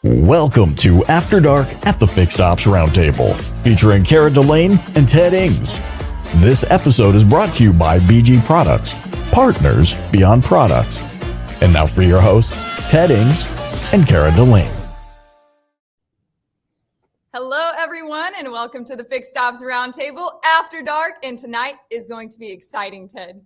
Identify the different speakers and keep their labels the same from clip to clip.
Speaker 1: Welcome to After Dark at the Fixed Ops Roundtable, featuring Cara Delane and Ted Ings. This episode is brought to you by BG Products, partners beyond products. And now for your hosts, Ted Ings and Cara Delane.
Speaker 2: Hello, everyone, and welcome to the Fixed Ops Roundtable After Dark. And tonight is going to be exciting, Ted.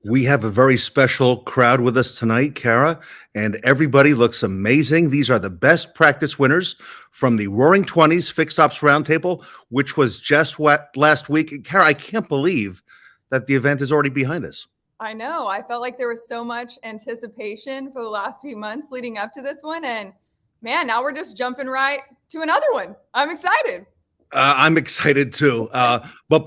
Speaker 3: We have a very special crowd with us tonight, Cara, and everybody looks amazing. These are the best practice winners from the Roaring 20s Fixed Ops Roundtable, which was just last week. Cara, I can't believe that the event is already behind us.
Speaker 2: I know. I felt like there was so much anticipation for the last few months leading up to this one. And man, now we're just jumping right to another one. I'm excited.
Speaker 3: I'm excited too. But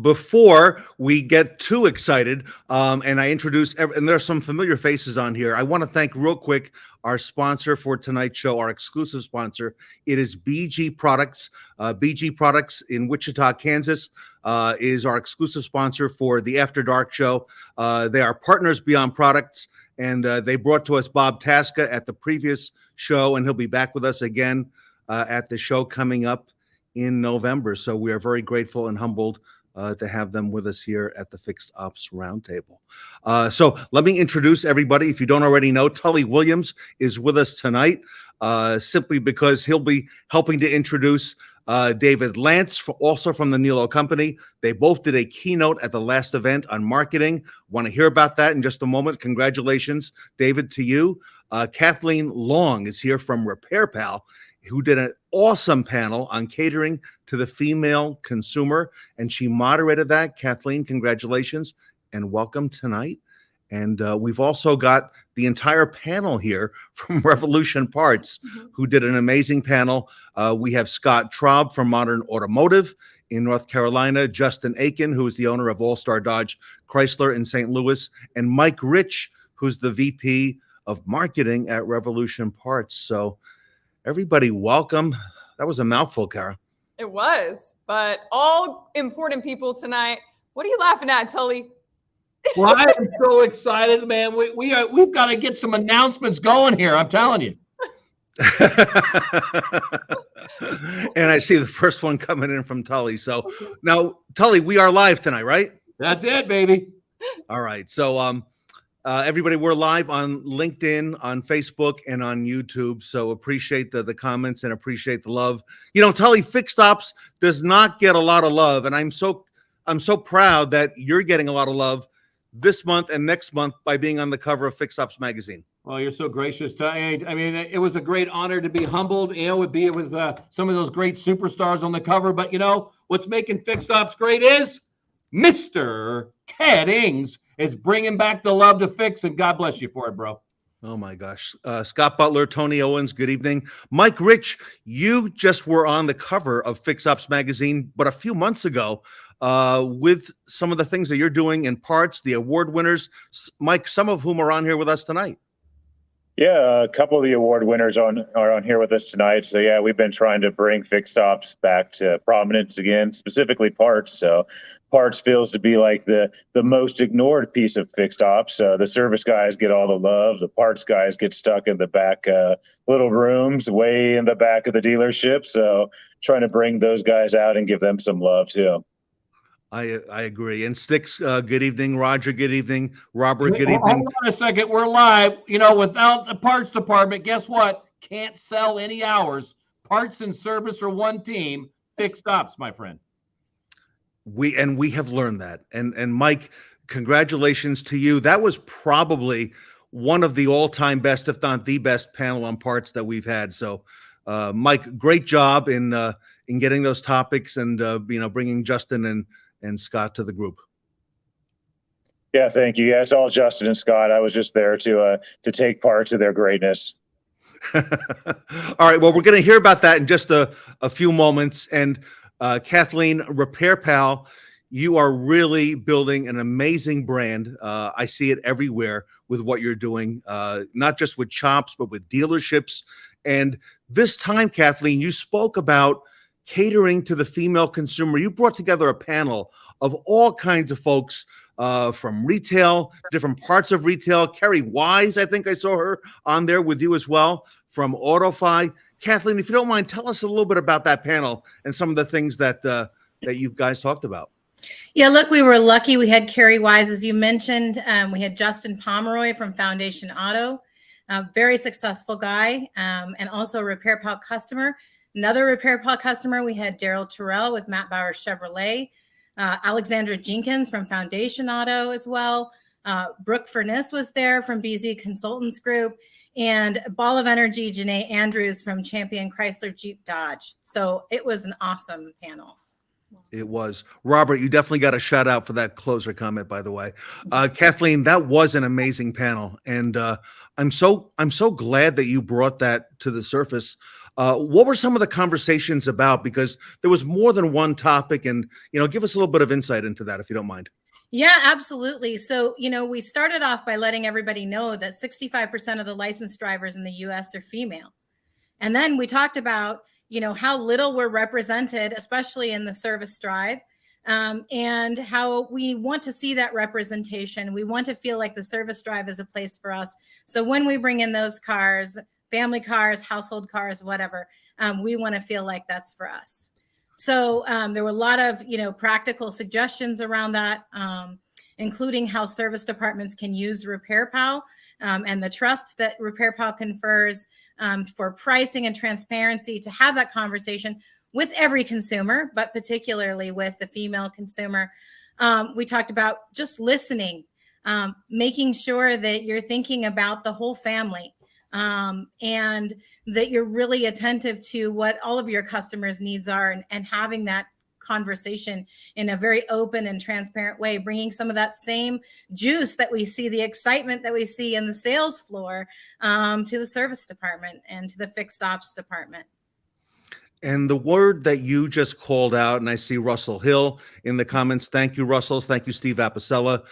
Speaker 3: before we get too excited, and I introduce, and there's some familiar faces on here, I want to thank real quick our sponsor for tonight's show, our exclusive sponsor. It is BG Products. BG Products in Wichita, Kansas, is our exclusive sponsor for the After Dark show. They are partners beyond products, and they brought to us Bob Tasca at the previous show, and he'll be back with us again at the show coming up in November. So we are very grateful and humbled to have them with us here at the Fixed Ops Roundtable. So let me introduce everybody. If you don't already know, Tully Williams is with us tonight, simply because he'll be helping to introduce David Lance, also from the Nilo Company. They both did a keynote at the last event on marketing. Want to hear about that in just a moment. Congratulations, David, to you. Kathleen Long is here from Repair Pal, who did an awesome panel on catering to the female consumer, and she moderated that. Kathleen, congratulations and welcome tonight. And we've also got the entire panel here from Revolution Parts, who did an amazing panel. We have Scott Traub from Modern Automotive in North Carolina, Justin Aiken, who is the owner of All Star Dodge Chrysler in St. Louis, and Mike Rich, who's the VP of Marketing at Revolution Parts. So everybody, welcome. That was a mouthful, Cara.
Speaker 2: It was, but all important people tonight. What are you laughing at, Tully?
Speaker 4: Well, I am so excited, man. We've got to get some announcements going here. I'm telling you.
Speaker 3: And I see the first one coming in from Tully. So now, Tully, we are live tonight, right?
Speaker 4: That's it, baby.
Speaker 3: All right. So, everybody, we're live on LinkedIn, on Facebook, and on YouTube. So appreciate the comments and appreciate the love. You know, Tully, Fixed Ops does not get a lot of love, and I'm so proud that you're getting a lot of love this month and next month by being on the cover of Fixed Ops magazine.
Speaker 4: Well, you're so gracious. I mean, it was a great honor to be humbled. You know, would be with some of those great superstars on the cover. But you know what's making Fixed Ops great is Mr. Ted Ings is bringing back the love to Fix, and God bless you for it, bro.
Speaker 3: Oh my gosh. Scott Butler, Tony Owens, good evening. Mike Rich, you just were on the cover of Fix Ops magazine, but a few months ago, with some of the things that you're doing in parts, the award winners, Mike, some of whom are on here with us tonight.
Speaker 5: Yeah, a couple of the award winners are on here with us tonight. So yeah, we've been trying to bring fixed stops back to prominence again, specifically parts. So parts feels to be like the most ignored piece of fixed ops. The service guys get all the love. The parts guys get stuck in the back little rooms way in the back of the dealership. So trying to bring those guys out and give them some love too.
Speaker 3: I agree. And Sticks, good evening. Roger, good evening. Robert, good evening.
Speaker 4: Hold on a second. We're live. Without the parts department, guess what? Can't sell any hours. Parts and service are one team. Fixed ops, my friend.
Speaker 3: We have learned that. And Mike, congratulations to you. That was probably one of the all-time best, if not the best panel on parts that we've had. So, Mike, great job in getting those topics and bringing Justin and Scott to the group.
Speaker 5: Yeah, thank you. Yeah, it's all Justin and Scott. I was just there to take part to their greatness.
Speaker 3: All right. Well, we're going to hear about that in just a few moments. And Kathleen, Repair Pal, you are really building an amazing brand. I see it everywhere with what you're doing, not just with shops, but with dealerships. And this time, Kathleen, you spoke about catering to the female consumer. You brought together a panel of all kinds of folks from retail, different parts of retail. Kerry Wise, I think I saw her on there with you as well, from AutoFi. Kathleen, if you don't mind, tell us a little bit about that panel and some of the things that you guys talked about.
Speaker 6: Yeah, look, we were lucky. We had Kerry Wise, as you mentioned. We had Justin Pomeroy from Foundation Auto, a very successful guy, and also a Repair Pal customer. Another Repair Pal customer, we had Daryl Terrell with Matt Bauer Chevrolet, Alexandra Jenkins from Foundation Auto as well. Brooke Furness was there from BZ Consultants Group, and Ball of Energy, Janae Andrews from Champion Chrysler Jeep Dodge. So it was an awesome panel.
Speaker 3: It was. Robert, you definitely got a shout out for that closer comment, by the way. Kathleen, that was an amazing panel. And I'm so glad that you brought that to the surface. What were some of the conversations about? Because there was more than one topic, and give us a little bit of insight into that, if you don't mind.
Speaker 6: Yeah, absolutely. So, we started off by letting everybody know that 65% of the licensed drivers in the U.S. are female. And then we talked about, how little we're represented, especially in the service drive, and how we want to see that representation. We want to feel like the service drive is a place for us. So when we bring in those cars, family cars, household cars, whatever, we want to feel like that's for us. So there were a lot of, practical suggestions around that, including how service departments can use Repair Pal and the trust that Repair Pal confers for pricing and transparency, to have that conversation with every consumer, but particularly with the female consumer. We talked about just listening, making sure that you're thinking about the whole family. And that you're really attentive to what all of your customers' needs are, and having that conversation in a very open and transparent way, bringing some of that same juice that we see, the excitement that we see in the sales floor, to the service department and to the fixed ops department.
Speaker 3: And the word that you just called out, and I see Russell Hill in the comments. Thank you, Russell. Thank you, Steve Apicella.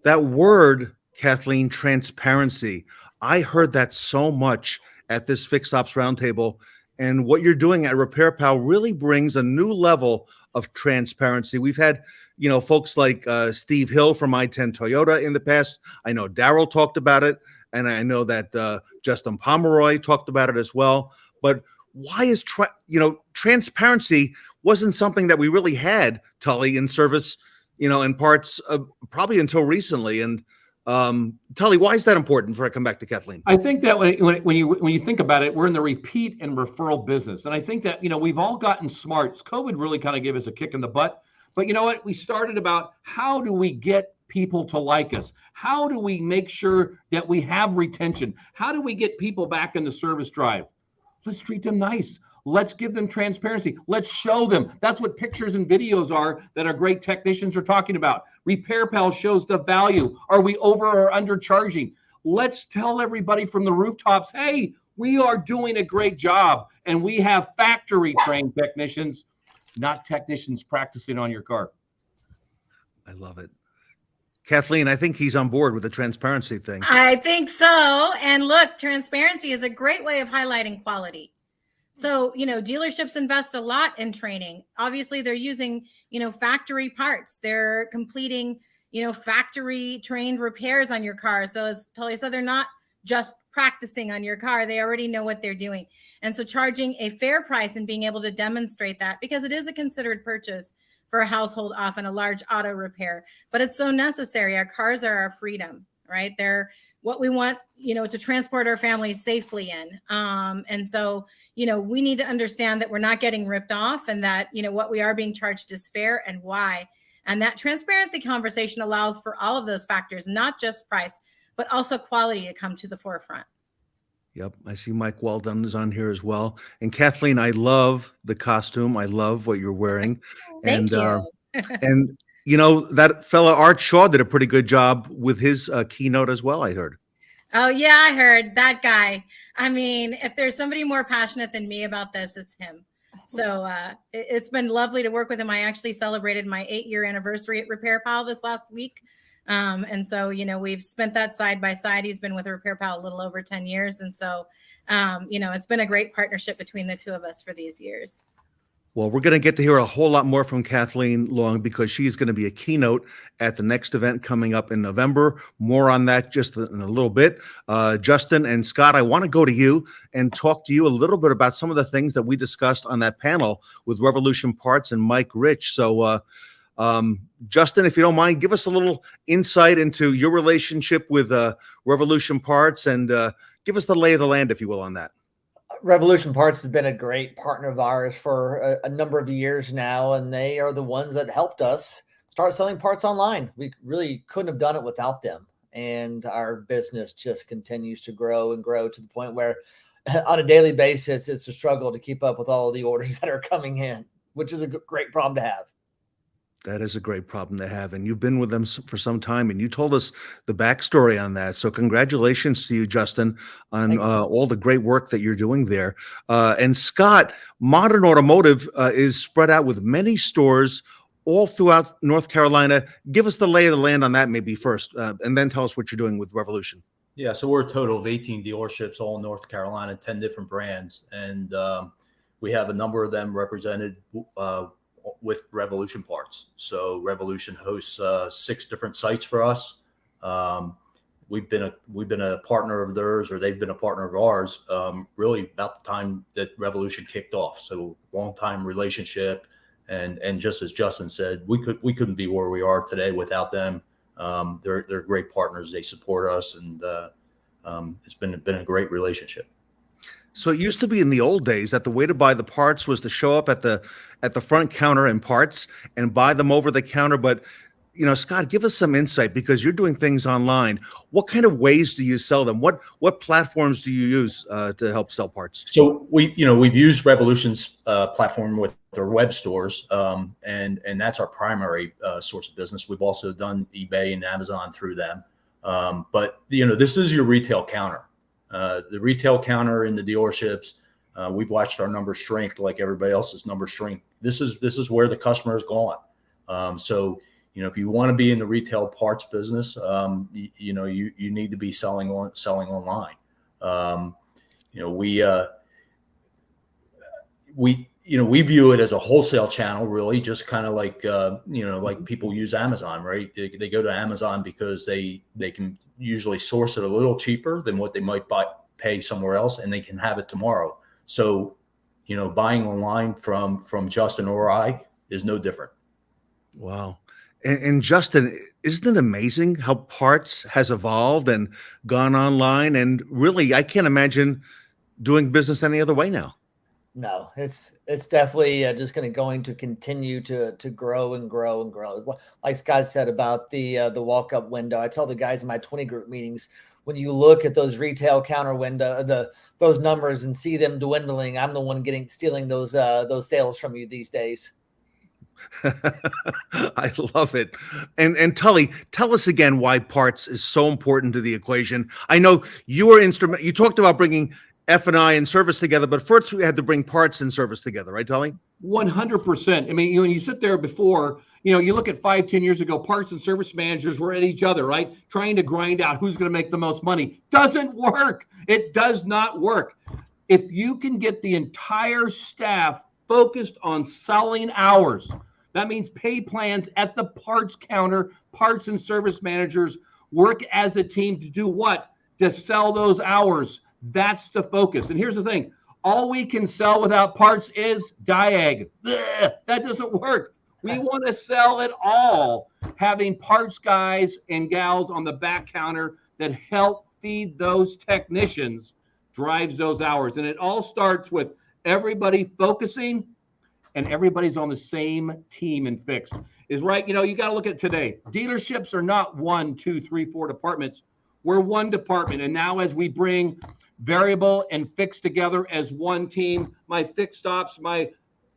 Speaker 3: That word, Kathleen, transparency. I heard that so much at this Fixed Ops Roundtable, and what you're doing at Repair Pal really brings a new level of transparency. We've had, folks like Steve Hill from I-10 Toyota in the past. I know Daryl talked about it, and I know that Justin Pomeroy talked about it as well. But why is transparency wasn't something that we really had, Tully, in service, in parts probably until recently. And Tully, why is that important before I come back to Kathleen?
Speaker 4: I think that when you think about it, we're in the repeat and referral business. And I think that, we've all gotten smart. COVID really kind of gave us a kick in the butt. But you know what? We started about, how do we get people to like us? How do we make sure that we have retention? How do we get people back in the service drive? Let's treat them nice. Let's give them transparency. Let's show them. That's what pictures and videos are that our great technicians are talking about. Repair Pal shows the value. Are we over or undercharging? Let's tell everybody from the rooftops, hey, we are doing a great job. And we have factory trained technicians, not technicians practicing on your car.
Speaker 3: I love it. Kathleen, I think he's on board with the transparency thing.
Speaker 6: I think so. And look, transparency is a great way of highlighting quality. So, dealerships invest a lot in training. Obviously, they're using, factory parts. They're completing, factory trained repairs on your car. So as Tully said, they're not just practicing on your car. They already know what they're doing. And so charging a fair price and being able to demonstrate that, because it is a considered purchase for a household, often a large auto repair, but it's so necessary. Our cars are our freedom, right? They're what we want, to transport our families safely in. And so, we need to understand that we're not getting ripped off, and that, what we are being charged is fair and why. And that transparency conversation allows for all of those factors, not just price, but also quality to come to the forefront.
Speaker 3: Yep. I see Mike Weldon is on here as well. And Kathleen, I love the costume. I love what you're wearing.
Speaker 6: Thank you.
Speaker 3: And that fella Art Shaw did a pretty good job with his keynote as well, I heard.
Speaker 6: Oh, yeah, I heard that guy. I mean, if there's somebody more passionate than me about this, it's him. So it's been lovely to work with him. I actually celebrated my 8-year anniversary at Repair Pal this last week. And so, we've spent that side by side. He's been with Repair Pal a little over 10 years. And so, it's been a great partnership between the two of us for these years.
Speaker 3: Well, we're going to get to hear a whole lot more from Kathleen Long, because she's going to be a keynote at the next event coming up in November. More on that just in a little bit. Justin and Scott, I want to go to you and talk to you a little bit about some of the things that we discussed on that panel with Revolution Parts and Mike Rich. So, Justin, if you don't mind, give us a little insight into your relationship with Revolution Parts, and give us the lay of the land, if you will, on that.
Speaker 7: Revolution Parts has been a great partner of ours for a number of years now, and they are the ones that helped us start selling parts online. We really couldn't have done it without them, and our business just continues to grow and grow to the point where on a daily basis, it's a struggle to keep up with all of the orders that are coming in, which is a great problem to have.
Speaker 3: That is a great problem to have. And you've been with them for some time, and you told us the backstory on that. So congratulations to you, Justin, on all the great work that you're doing there. And Scott, Modern Automotive is spread out with many stores all throughout North Carolina. Give us the lay of the land on that maybe first, and then tell us what you're doing with Revolution.
Speaker 8: Yeah, so we're a total of 18 dealerships, all in North Carolina, 10 different brands. And we have a number of them represented with Revolution Parts. So Revolution hosts 6 different sites for us. We've been a partner of theirs, or they've been a partner of ours, really about the time that Revolution kicked off. So long time relationship, and just as Justin said, we couldn't be where we are today without them. They're great partners. They support us, and it's been a great relationship.
Speaker 3: So it used to be in the old days that the way to buy the parts was to show up at the front counter in Parts and buy them over the counter. But, Scott, give us some insight, because you're doing things online. What kind of ways do you sell them? What platforms do you use to help sell parts?
Speaker 8: So we've used Revolution's platform with their web stores, and that's our primary source of business. We've also done eBay and Amazon through them. But this is your retail counter. The retail counter in the dealerships, we've watched our numbers shrink like everybody else's numbers shrink. This is where the customer is going. So, if you want to be in the retail parts business, you need to be selling online. We view it as a wholesale channel, really, just kind of like, like people use Amazon, right? They go to Amazon because they can usually source it a little cheaper than what they might pay somewhere else, and they can have it tomorrow. So, buying online from Justin or I is no different.
Speaker 3: Wow. And Justin, isn't it amazing how Parts has evolved and gone online? And really, I can't imagine doing business any other way now.
Speaker 7: No, it's definitely just going to continue to grow and grow and grow. Like Scott said about the walk-up window, I tell the guys in my 20 group meetings, when you look at those retail counter window, those numbers and see them dwindling, I'm the one stealing those sales from you these days.
Speaker 3: I love it. And Tully, tell us again why Parts is so important to the equation. I know you were instrumental. You talked about bringing F&I and service together, but first we had to bring Parts and service together, right, Tully?
Speaker 4: 100%. I mean, when you sit there before, You know, you look at 5-10 years ago, parts and service managers were at each other, right? Trying to grind out who's going to make the most money. Doesn't work. It does not work. If you can get the entire staff focused on selling hours, that means pay plans at the parts counter, parts and service managers work as a team to do what? To sell those hours. That's the focus. And here's the thing. All we can sell without parts is diag. Ugh, that doesn't work. We want to sell it all. Having parts guys and gals on the back counter that help feed those technicians drives those hours. And it all starts with everybody focusing and everybody's on the same team and fixed. Is right. You know, you got to look at today. Dealerships are not 1, 2, 3, 4 departments. We're one department. And now as we bring variable and fixed together as one team, my fixed ops, my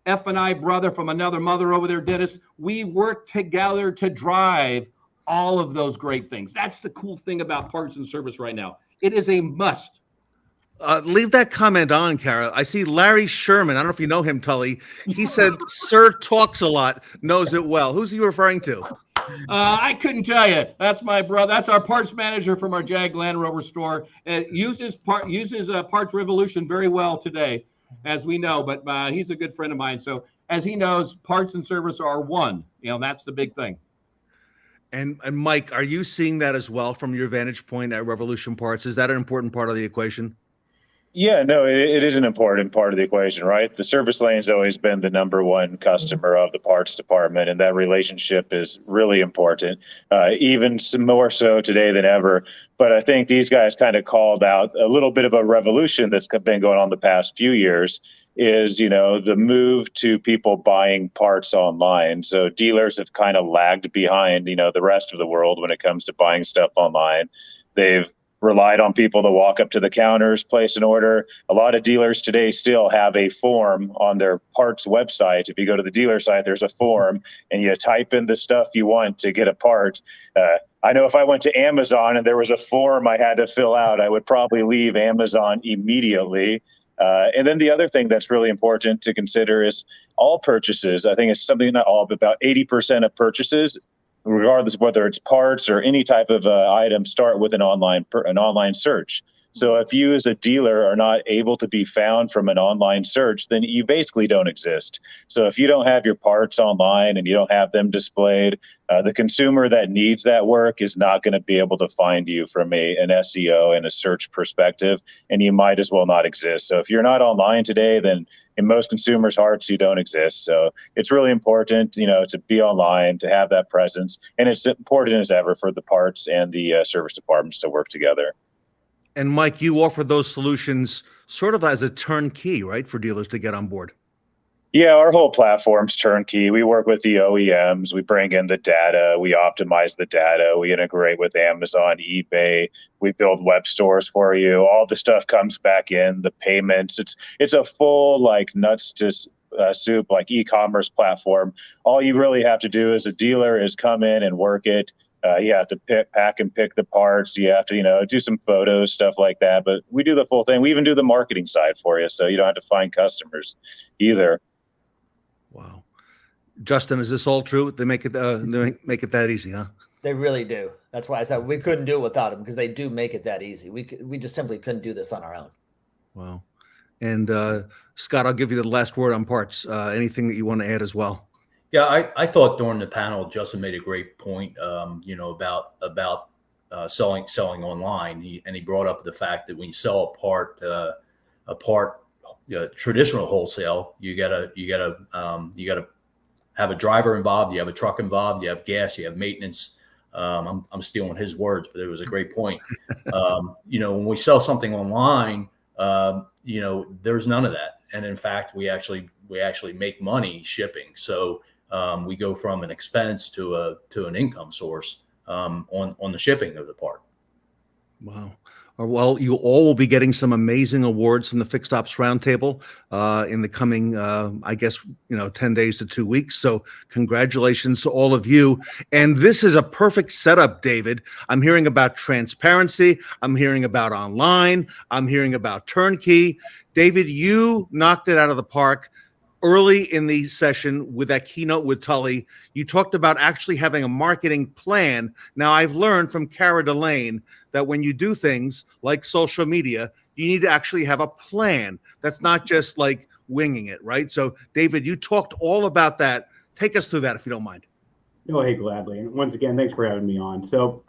Speaker 4: F&I brother from another mother over there, Dennis, we work together to drive all of those great things. That's the cool thing about parts and service right now. It is a must.
Speaker 3: Leave that comment on, Kara. I see Larry Sherman. I don't know if you know him, Tully. He said, Sir talks a lot, knows it well. Who's he referring to?
Speaker 4: I couldn't tell you. That's my brother. That's our parts manager from our Jag Land Rover store. Uses Parts Revolution very well today, as we know, but he's a good friend of mine. So as he knows, parts and service are one. You know, that's the big thing.
Speaker 3: And Mike, are you seeing that as well from your vantage point at Revolution Parts? Is that an important part of the equation?
Speaker 5: Yeah, no, it is an important part of the equation, right? The service lane's always been the number one customer of the parts department, and that relationship is really important, even some more so today than ever. But I think these guys kind of called out a little bit of a revolution that's been going on the past few years is, you know, the move to people buying parts online. So dealers have kind of lagged behind, you know, the rest of the world when it comes to buying stuff online. They've relied on people to walk up to the counters, place an order. A lot of dealers today still have a form on their parts website. If you go to the dealer site, there's a form and you type in the stuff you want to get a part. I know if I went to Amazon and there was a form I had to fill out, I would probably leave Amazon immediately. And then the other thing that's really important to consider is all purchases. I think it's something, not all, but about 80% of purchases, regardless of whether it's parts or any type of item, start with an online search. So if you as a dealer are not able to be found from an online search, then you basically don't exist. So if you don't have your parts online and you don't have them displayed, the consumer that needs that work is not going to be able to find you from an SEO and a search perspective, and you might as well not exist. So if you're not online today, then in most consumers' hearts, you don't exist. So it's really important, you know, to be online, to have that presence, and it's important as ever for the parts and the service departments to work together.
Speaker 3: And Mike, you offer those solutions sort of as a turnkey, right, for dealers to get on board?
Speaker 5: Yeah, our whole platform's turnkey. We work with the OEMs. We bring in the data. We optimize the data. We integrate with Amazon, eBay. We build web stores for you. All the stuff comes back in, the payments. It's a full, like, nuts to soup, like, e-commerce platform. All you really have to do as a dealer is come in and work it. You have to pack and pick the parts. You have to, you know, do some photos, stuff like that. But we do the full thing. We even do the marketing side for you, so you don't have to find customers either.
Speaker 3: Wow, Justin, is this all true? They make it that easy, huh?
Speaker 7: They really do. That's why I said we couldn't do it without them, because they do make it that easy. We just simply couldn't do this on our own.
Speaker 3: Wow. And Scott, I'll give you the last word on parts. Anything that you want to add as well?
Speaker 8: Yeah, I thought during the panel, Justin made a great point, you know, about selling online. He brought up the fact that when you sell a part, traditional wholesale, you gotta have a driver involved, you have a truck involved, you have gas, you have maintenance. I'm stealing his words, but it was a great point. You know, when we sell something online, you know, there's none of that, and in fact, we actually make money shipping. So we go from an expense to an income source on the shipping of the part.
Speaker 3: Wow. Well, you all will be getting some amazing awards from the Fixed Ops Roundtable in the coming, I guess, 10 days to 2 weeks. So congratulations to all of you. And this is a perfect setup, David. I'm hearing about transparency. I'm hearing about online. I'm hearing about turnkey. David, you knocked it out of the park early in the session with that keynote with Tully, you talked about actually having a marketing plan. Now, I've learned from Cara Delane that when you do things like social media, you need to actually have a plan. That's not just like winging it, right? So, David, you talked all about that. Take us through that if you don't mind.
Speaker 9: Oh, hey, gladly. And once again, thanks for having me on. So,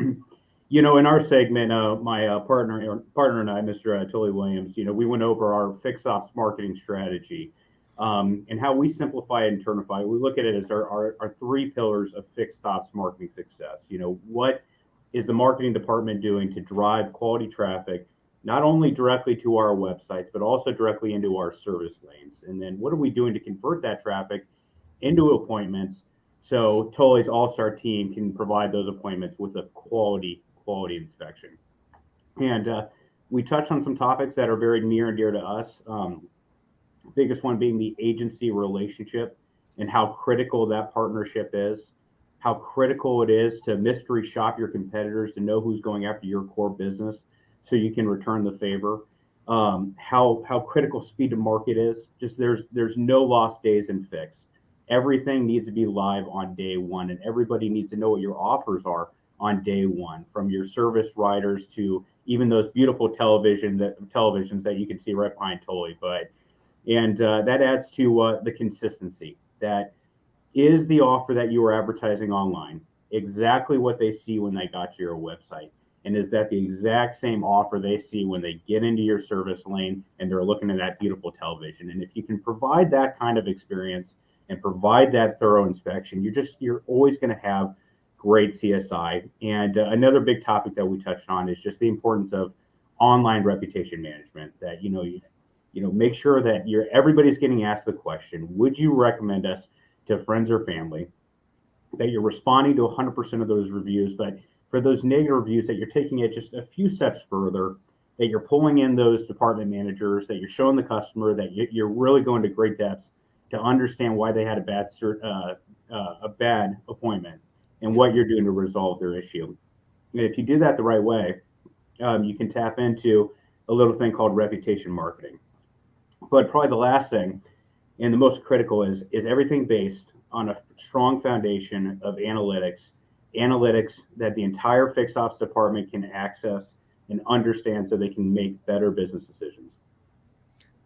Speaker 9: in our segment, my partner and I, Mr. Tully Williams, we went over our fixed ops marketing strategy and how we simplify and internify. We look at it as our three pillars of fixed ops marketing success. What is the marketing department doing to drive quality traffic, not only directly to our websites, but also directly into our service lanes? And then what are we doing to convert that traffic into appointments so Tully's all-star team can provide those appointments with a quality inspection? And we touched on some topics that are very near and dear to us. Biggest one being the agency relationship and how critical that partnership is, how critical it is to mystery shop your competitors to know who's going after your core business so you can return the favor. How critical speed to market is. Just there's no lost days in fix. Everything needs to be live on day one, and everybody needs to know what your offers are on day one, from your service riders to even those beautiful televisions that you can see right behind Tully. And that adds to the consistency. That is the offer that you are advertising online exactly what they see when they got to your website? And is that the exact same offer they see when they get into your service lane and they're looking at that beautiful television? And if you can provide that kind of experience and provide that thorough inspection, you're always going to have great CSI. And another big topic that we touched on is just the importance of online reputation management. That make sure that everybody's getting asked the question: would you recommend us to friends or family? That you're responding to 100% of those reviews, but for those negative reviews, that you're taking it just a few steps further. That you're pulling in those department managers. That you're showing the customer that you're really going to great depths to understand why they had a bad appointment and what you're doing to resolve their issue. And if you do that the right way, you can tap into a little thing called reputation marketing. But probably the last thing and the most critical is everything based on a strong foundation of analytics that the entire fixed ops department can access and understand so they can make better business decisions.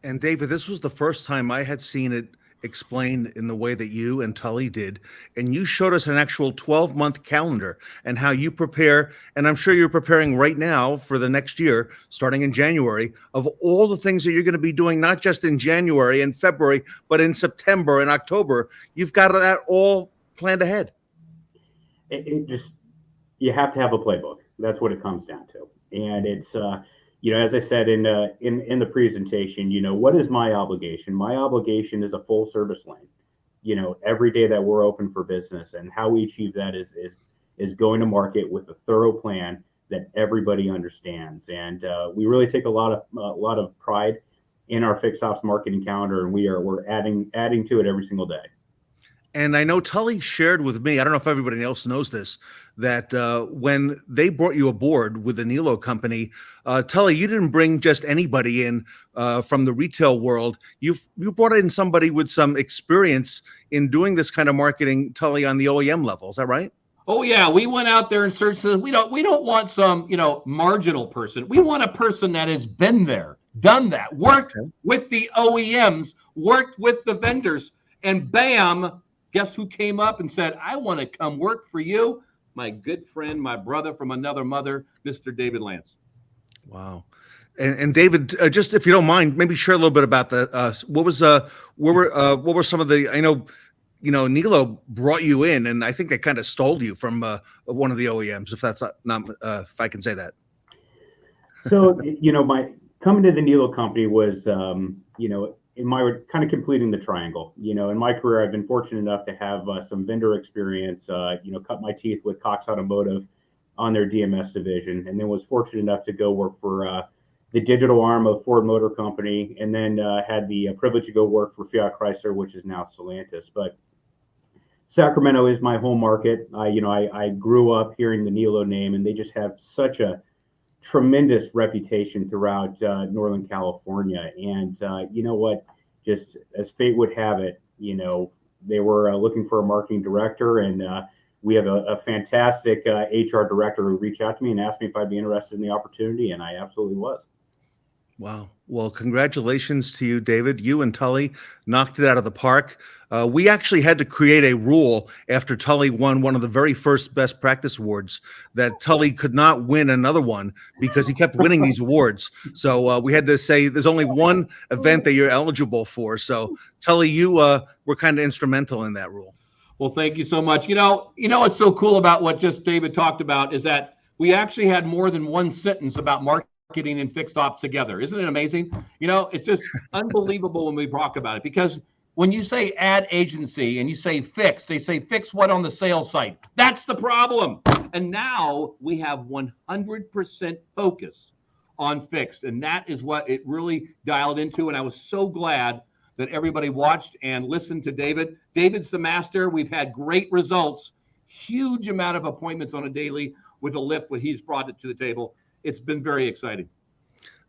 Speaker 3: And David, this was the first time I had seen it explained in the way that you and Tully did. And you showed us an actual 12-month calendar and how you prepare. And I'm sure you're preparing right now for the next year, starting in January, of all the things that you're going to be doing, not just in January and February, but in September and October. You've got that all planned ahead.
Speaker 9: You have to have a playbook. That's what it comes down to. And it's, as I said in the presentation, what is my obligation? My obligation is a full service lane. Every day that we're open for business, and how we achieve that is going to market with a thorough plan that everybody understands. And we really take a lot of pride in our fixed ops marketing calendar, and we're adding to it every single day.
Speaker 3: And I know Tully shared with me, I don't know if everybody else knows this, that when they brought you aboard with the Nilo company, Tully, you didn't bring just anybody in from the retail world. You brought in somebody with some experience in doing this kind of marketing, Tully, on the OEM level. Is that right?
Speaker 4: Oh yeah, we went out there and searched. We don't want some marginal person. We want a person that has been there, done that, worked with the OEMs, worked with the vendors, and bam. Guess who came up and said, I want to come work for you? My good friend, my brother from another mother, Mr. David Lance.
Speaker 3: Wow. And David, just if you don't mind, maybe share a little bit about that. What were some of the, I know, Nilo brought you in, and I think they kind of stole you from one of the OEMs, if that's not if I can say that.
Speaker 9: So, my coming to the Nilo company was, in my kind of completing the triangle. In my career, I've been fortunate enough to have some vendor experience, cut my teeth with Cox Automotive on their DMS division, and then was fortunate enough to go work for the digital arm of Ford Motor Company, and then had the privilege to go work for Fiat Chrysler, which is now Stellantis. But Sacramento is my home market. I grew up hearing the Nilo name, and they just have such a tremendous reputation throughout Northern California. And just as fate would have it, they were looking for a marketing director, and we have a fantastic HR director who reached out to me and asked me if I'd be interested in the opportunity, and I absolutely was.
Speaker 3: Wow. Well, congratulations to you, David. You and Tully knocked it out of the park. We actually had to create a rule after Tully won one of the very first Best Practice Awards that Tully could not win another one because he kept winning these awards. So we had to say there's only one event that you're eligible for. So Tully, you were kind of instrumental in that rule.
Speaker 4: Well, thank you so much. What's so cool about what just David talked about is that we actually had more than one sentence about marketing and fixed ops together. Isn't it amazing? It's just unbelievable when we talk about it, because when you say ad agency and you say fix, they say fix what on the sales site? That's the problem. And now we have 100% focus on fixed. And that is what it really dialed into. And I was so glad that everybody watched and listened to David. David's the master. We've had great results, huge amount of appointments on a daily with a lift when he's brought it to the table. It's been very exciting.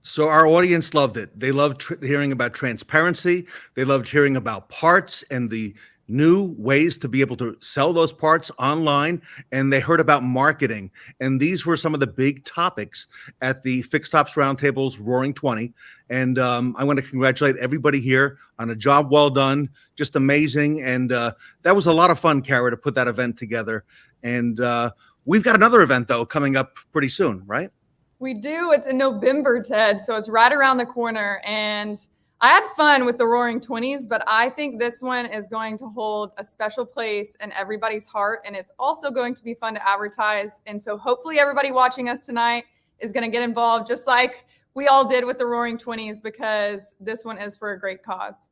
Speaker 3: So our audience loved it. They loved hearing about transparency. They loved hearing about parts and the new ways to be able to sell those parts online. And they heard about marketing. And these were some of the big topics at the Fixed Ops Roundtable's Roaring 20. And I want to congratulate everybody here on a job well done. Just amazing. And that was a lot of fun, Kara, to put that event together. And we've got another event, though, coming up pretty soon, right?
Speaker 2: We do. It's in November, Ted. So it's right around the corner. And I had fun with the Roaring 20s, but I think this one is going to hold a special place in everybody's heart. And it's also going to be fun to advertise. And so hopefully everybody watching us tonight is going to get involved, just like we all did with the Roaring 20s, because this one is for a great cause.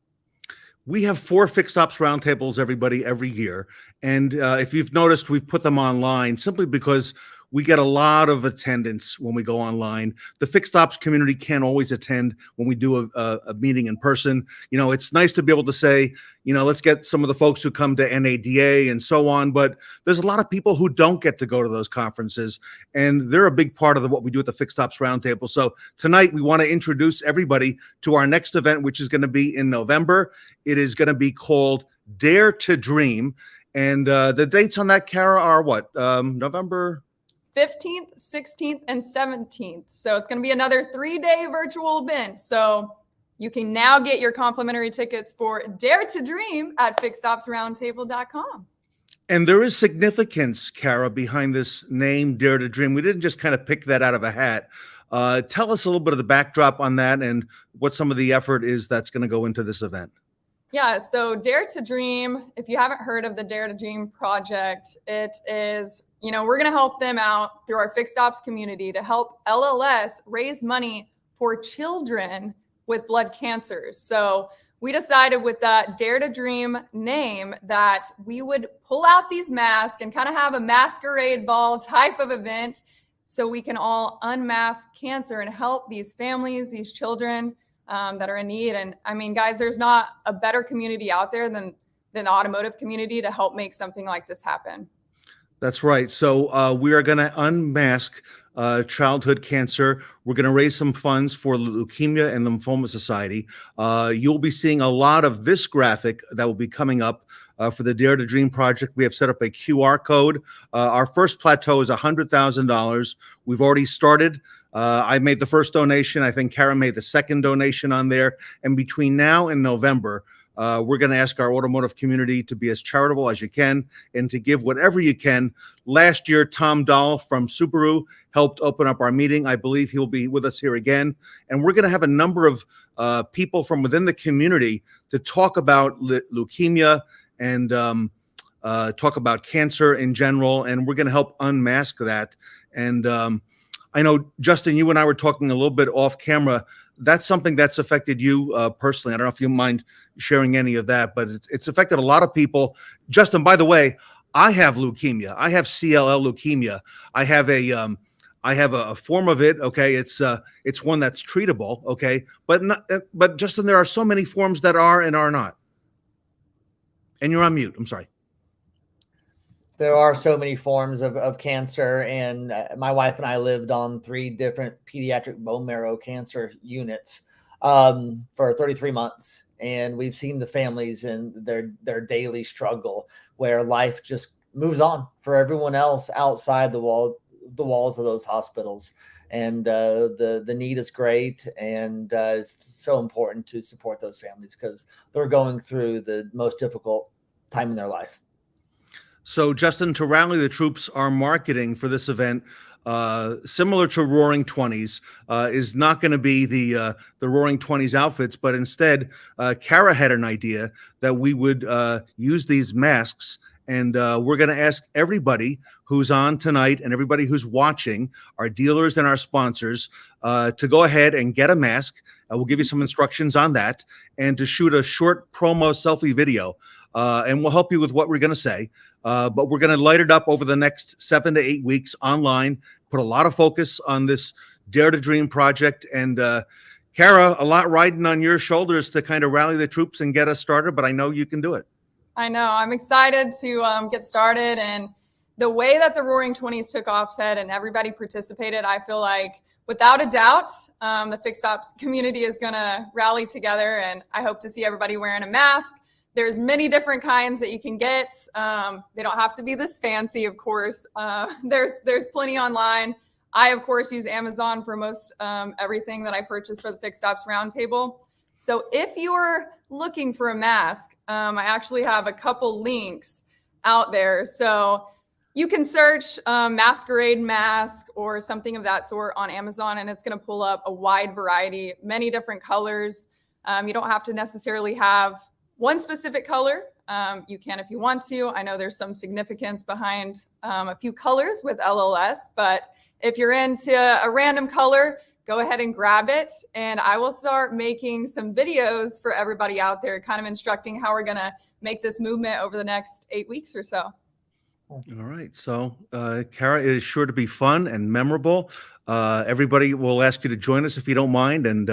Speaker 3: We have 4 Fixed Ops Roundtables, everybody, every year. And if you've noticed, we've put them online simply because we get a lot of attendance when we go online. The fixed ops community can't always attend when we do a meeting in person. It's nice to be able to say, let's get some of the folks who come to NADA and so on. But there's a lot of people who don't get to go to those conferences, and they're a big part of what we do at the Fixed Ops Roundtable. So tonight we want to introduce everybody to our next event, which is going to be in November. It is going to be called Dare to Dream. And the dates on that, Kara, are what? November
Speaker 2: 15th, 16th, and 17th. So it's going to be another 3-day virtual event. So you can now get your complimentary tickets for Dare to Dream at fixedopsroundtable.com.
Speaker 3: And there is significance, Kara, behind this name, Dare to Dream. We didn't just kind of pick that out of a hat. Tell us a little bit of the backdrop on that and what some of the effort is that's going to go into this event.
Speaker 2: Yeah, so Dare to Dream, if you haven't heard of the Dare to Dream project, it is, we're going to help them out through our fixed ops community to help LLS raise money for children with blood cancers. So we decided with that Dare to Dream name that we would pull out these masks and kind of have a masquerade ball type of event so we can all unmask cancer and help these families, these children that are in need. And I mean, guys, there's not a better community out there than the automotive community to help make something like this happen.
Speaker 3: That's right. So we are going to unmask childhood cancer. We're going to raise some funds for Leukemia and Lymphoma Society. You'll be seeing a lot of this graphic that will be coming up for the Dare to Dream project. We have set up a QR code. Our first plateau is $100,000. We've already started. I made the first donation. I think Karen made the second donation on there. And between now and November, we're going to ask our automotive community to be as charitable as you can and to give whatever you can. Last year, Tom Dahl from Subaru helped open up our meeting. I believe he'll be with us here again. And we're going to have a number of people from within the community to talk about leukemia and talk about cancer in general. And we're going to help unmask that. And I know, Justin, you and I were talking a little bit off camera. That's something that's affected you personally. I don't know if you mind sharing any of that, but it's affected a lot of people. Justin, by the way, I have leukemia. I have CLL leukemia. I have a form of it. Okay, it's one that's treatable. Okay, but Justin, there are so many forms that are and are not. And you're on mute. I'm sorry.
Speaker 7: There are so many forms of cancer, and my wife and I lived on 3 different pediatric bone marrow cancer units for 33 months. And we've seen the families and their daily struggle where life just moves on for everyone else outside the walls of those hospitals. And the need is great, and it's so important to support those families because they're going through the most difficult time in their life.
Speaker 3: So, Justin, to rally the troops, our marketing for this event, similar to Roaring Twenties, is not going to be the Roaring Twenties outfits, but instead, Kara had an idea that we would use these masks, and we're going to ask everybody who's on tonight and everybody who's watching, our dealers and our sponsors, to go ahead and get a mask. We'll give you some instructions on that, and to shoot a short promo selfie video, and we'll help you with what we're going to say. But we're going to light it up over the next 7 to 8 weeks online, put a lot of focus on this Dare to Dream project. And Kara, a lot riding on your shoulders to kind of rally the troops and get us started, but I know you can do it.
Speaker 2: I know. I'm excited to get started. And the way that the Roaring Twenties took off, Ted, and everybody participated, I feel like without a doubt, the Fixed Ops community is going to rally together. And I hope to see everybody wearing a mask. There's many different kinds that you can get. They don't have to be this fancy, of course. There's plenty online. I, of course, use Amazon for most everything that I purchase for the Fixed Ops Roundtable. So if you're looking for a mask, I actually have a couple links out there. So you can search masquerade mask or something of that sort on Amazon, and it's going to pull up a wide variety, many different colors. You don't have to necessarily have one specific color. You can if you want to. I know there's some significance behind a few colors with LLS, but if you're into a random color, go ahead and grab it. And I will start making some videos for everybody out there, kind of instructing how we're going to make this movement over the next 8 weeks or so.
Speaker 3: All right. So, Kara, it is sure to be fun and memorable. Everybody will ask you to join us if you don't mind, and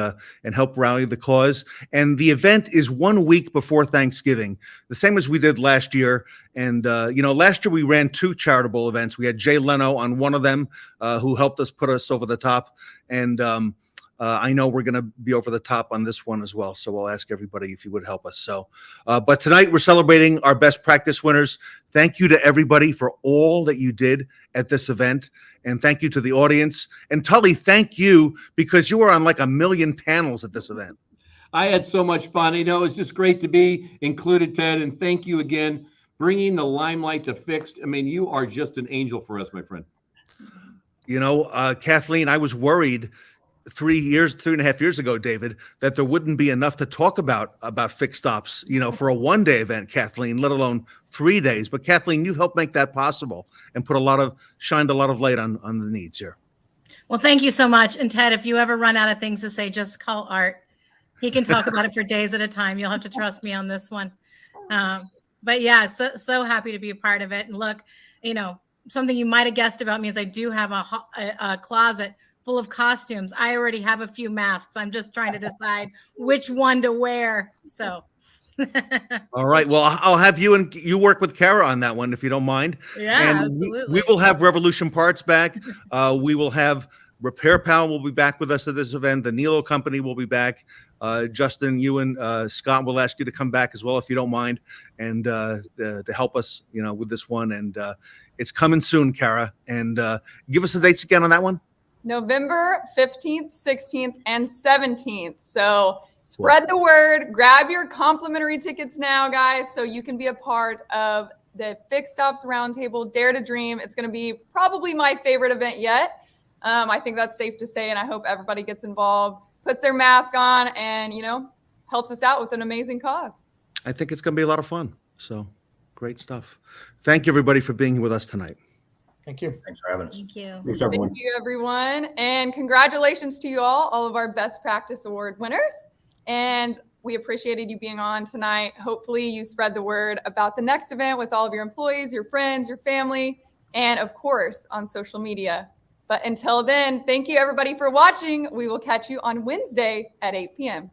Speaker 3: help rally the cause. And the event is 1 week before Thanksgiving, the same as we did last year. And last year we ran 2 charitable events. We had Jay Leno on one of them, who helped us put us over the top. And I know we're going to be over the top on this one as well. So we'll ask everybody if you would help us. So, but tonight we're celebrating our best practice winners. Thank you to everybody for all that you did at this event. And thank you to the audience. And Tully, thank you, because you were on like 1 million panels at this event.
Speaker 4: I had so much fun. It's just great to be included, Ted. And thank you again, bringing the limelight to Fixed. I mean, you are just an angel for us, my friend.
Speaker 3: Kathleen, I was worried 3.5 years ago, David, that there wouldn't be enough to talk about Fixed Ops, for a one-day event, Kathleen, let alone 3 days. But Kathleen, you helped make that possible and shined a lot of light on the needs here.
Speaker 6: Well, thank you so much. And Ted, if you ever run out of things to say, just call Art. He can talk about it for days at a time. You'll have to trust me on this one. But yeah, so happy to be a part of it. And look, something you might have guessed about me is I do have a closet full of costumes. I already have a few masks. I'm just trying to decide which one to wear. So.
Speaker 3: All right. Well, I'll have you work with Kara on that one, if you don't mind.
Speaker 6: Yeah,
Speaker 3: and
Speaker 6: absolutely.
Speaker 3: We will have Revolution Parts back. We will have Repair Pal will be back with us at this event. The Nilo Company will be back. Justin, you and Scott will ask you to come back as well, if you don't mind, and to help us, with this one. And it's coming soon, Kara. And give us the dates again on that one.
Speaker 2: November 15th, 16th, and 17th. So spread the word. Grab your complimentary tickets now, guys, so you can be a part of the Fixed Ops Roundtable Dare to Dream. It's going to be probably my favorite event yet. I think that's safe to say, and I hope everybody gets involved, puts their mask on, and, helps us out with an amazing cause.
Speaker 3: I think it's going to be a lot of fun. So great stuff. Thank you, everybody, for being here with us tonight.
Speaker 7: Thank you.
Speaker 8: Thanks for having us.
Speaker 6: Thank you.
Speaker 9: Thanks, everyone.
Speaker 2: Thank you, everyone. And congratulations to you all of our Best Practice Award winners. And we appreciated you being on tonight. Hopefully you spread the word about the next event with all of your employees, your friends, your family, and of course on social media. But until then, thank you everybody for watching. We will catch you on Wednesday at 8 p.m.